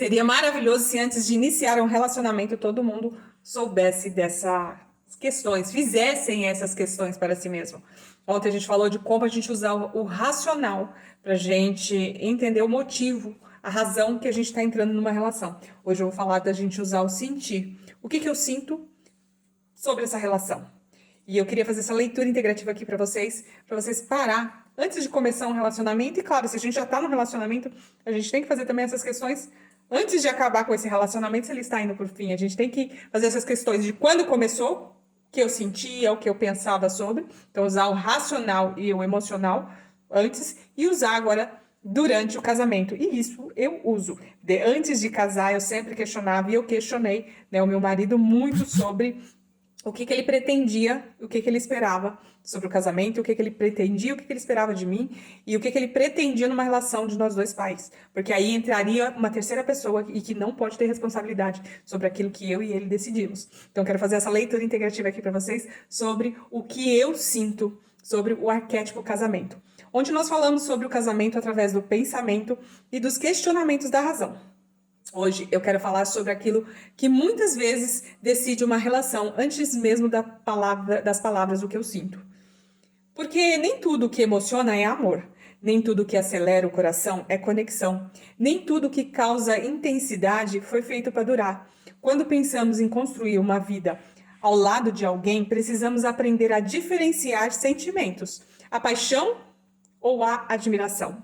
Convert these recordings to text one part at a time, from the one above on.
Seria maravilhoso se antes de iniciar um relacionamento todo mundo soubesse dessas questões, fizessem essas questões para si mesmo. Ontem a gente falou de como a gente usar o racional para a gente entender o motivo, a razão que a gente está entrando numa relação. Hoje eu vou falar da gente usar o sentir. O que eu sinto sobre essa relação? E eu queria fazer essa leitura integrativa aqui para vocês parar antes de começar um relacionamento. E claro, se a gente já está no relacionamento, a gente tem que fazer também essas questões antes de acabar com esse relacionamento, se ele está indo por fim. A gente tem que fazer essas questões de quando começou, o que eu sentia, o que eu pensava sobre. Então, usar o racional e o emocional antes e usar agora durante o casamento. E isso eu uso. Antes de casar, eu sempre questionava e eu questionei, né, o meu marido muito sobre o que ele pretendia, o que ele esperava sobre o casamento, o que ele pretendia, o que ele esperava de mim e o que ele pretendia numa relação de nós dois pais. Porque aí entraria uma terceira pessoa e que não pode ter responsabilidade sobre aquilo que eu e ele decidimos. Então, quero fazer essa leitura integrativa aqui para vocês sobre o que eu sinto sobre o arquétipo casamento, onde nós falamos sobre o casamento através do pensamento e dos questionamentos da razão. Hoje eu quero falar sobre aquilo que muitas vezes decide uma relação antes mesmo das palavras o que eu sinto. Porque nem tudo que emociona é amor, nem tudo que acelera o coração é conexão, nem tudo que causa intensidade foi feito para durar. Quando pensamos em construir uma vida ao lado de alguém, precisamos aprender a diferenciar sentimentos, a paixão ou a admiração.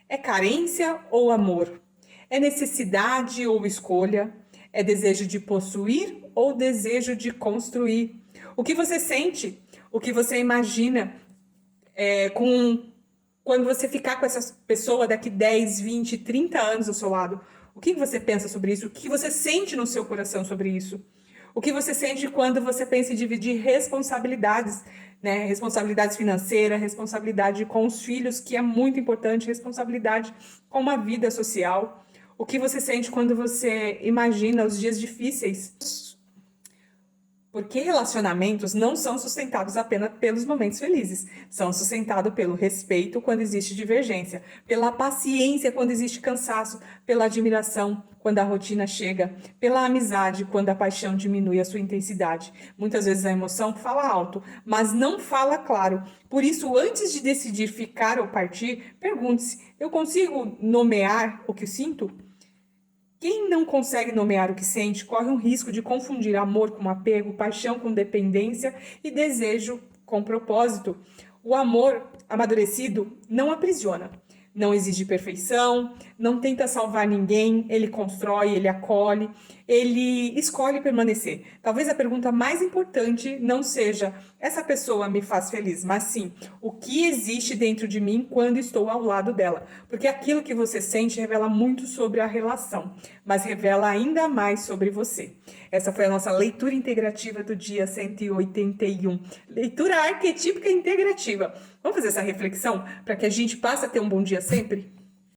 É carência ou amor? É necessidade ou escolha? É desejo de possuir ou desejo de construir? O que você sente? O que você imagina quando você ficar com essa pessoa daqui 10, 20, 30 anos ao seu lado? O que você pensa sobre isso? O que você sente no seu coração sobre isso? O que você sente quando você pensa em dividir responsabilidades, né? Responsabilidades financeiras, responsabilidade com os filhos, que é muito importante, responsabilidade com uma vida social. O que você sente quando você imagina os dias difíceis? Porque relacionamentos não são sustentados apenas pelos momentos felizes. São sustentados pelo respeito quando existe divergência, pela paciência quando existe cansaço, pela admiração quando a rotina chega, pela amizade quando a paixão diminui a sua intensidade. Muitas vezes a emoção fala alto, mas não fala claro. Por isso, antes de decidir ficar ou partir, pergunte-se: eu consigo nomear o que sinto? Quem não consegue nomear o que sente corre um risco de confundir amor com apego, paixão com dependência e desejo com propósito. O amor amadurecido não aprisiona, não exige perfeição, não tenta salvar ninguém, ele constrói, ele acolhe, ele escolhe permanecer. Talvez a pergunta mais importante não seja: essa pessoa me faz feliz, mas sim: o que existe dentro de mim quando estou ao lado dela? Porque aquilo que você sente revela muito sobre a relação, mas revela ainda mais sobre você. Essa foi a nossa leitura integrativa do dia 181. Leitura arquetípica integrativa. Vamos fazer essa reflexão para que a gente passe a ter um bom dia sempre?